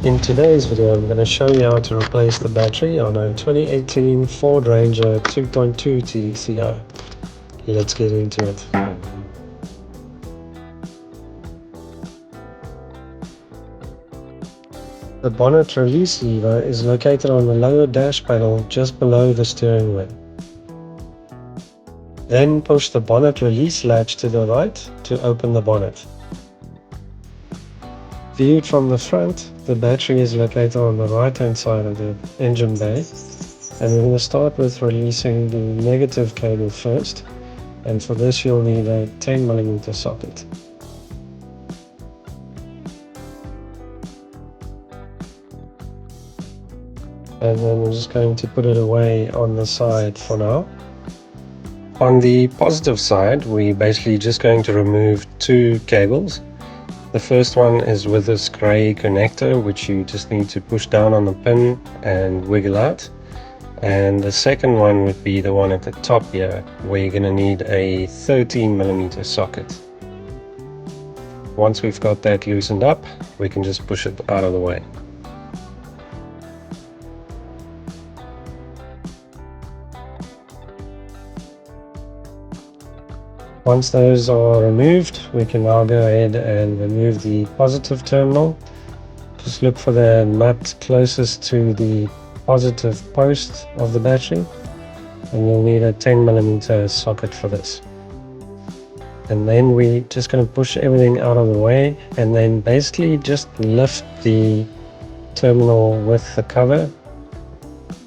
In today's video, I'm going to show you how to replace the battery on a 2018 Ford Ranger 2.2 TCI. Let's get into it. The bonnet release lever is located on the lower dash panel just below the steering wheel. Then push the bonnet release latch to the right to open the bonnet. Viewed from the front, the battery is located on the right hand side of the engine bay, and we're going to start with releasing the negative cable first, and for this you'll need a 10mm socket. And then we're just going to put it away on the side for now. On the positive side, we're basically just going to remove two cables. The first one is with this grey connector, which you just need to push down on the pin and wiggle out. And the second one would be the one at the top here, where you're going to need a 13mm socket. Once we've got that loosened up, we can just push it out of the way. Once those are removed, we can now go ahead and remove the positive terminal. Just look for the nut closest to the positive post of the battery, and you'll need a 10mm socket for this. And then we're just going to push everything out of the way, and then basically just lift the terminal with the cover.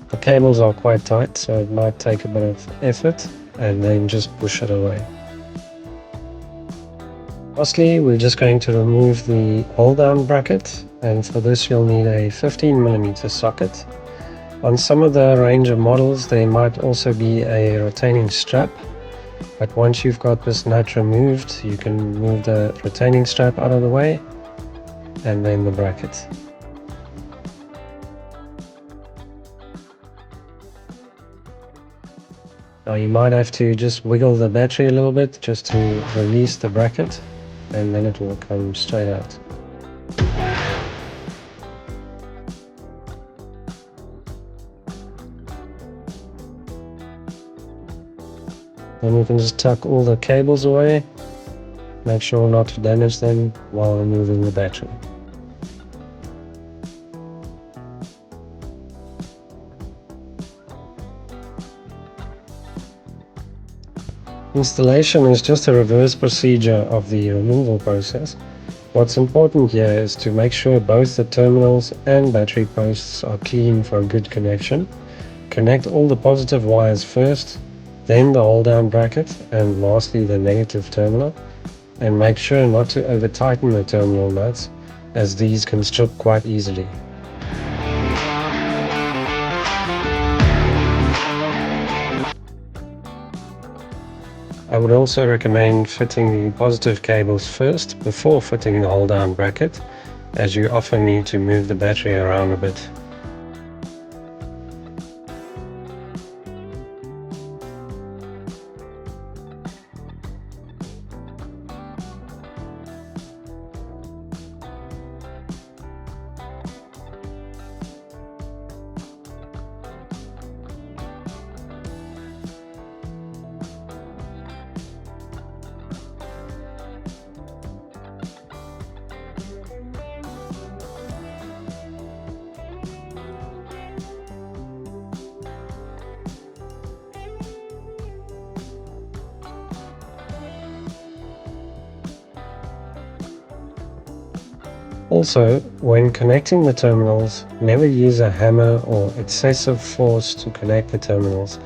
The cables are quite tight, so it might take a bit of effort, and then just push it away. Lastly, we're just going to remove the hold-down bracket, and for this you'll need a 15mm socket. On some of the Ranger models there might also be a retaining strap, but once you've got this nut removed, you can move the retaining strap out of the way, and then the bracket. Now you might have to just wiggle the battery a little bit just to release the bracket, and then it will come straight out. Then we can just tuck all the cables away, make sure not to damage them while removing the battery. Installation is just a reverse procedure of the removal process. What's important here is to make sure both the terminals and battery posts are clean for a good connection. Connect all the positive wires first, then the hold-down bracket, and lastly the negative terminal. And make sure not to over tighten the terminal nuts, as these can strip quite easily. I would also recommend fitting the positive cables first before fitting the hold-down bracket, as you often need to move the battery around a bit. Also, when connecting the terminals, never use a hammer or excessive force to connect the terminals.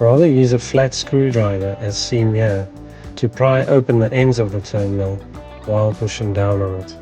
Rather use a flat screwdriver, as seen here, to pry open the ends of the terminal while pushing down on it.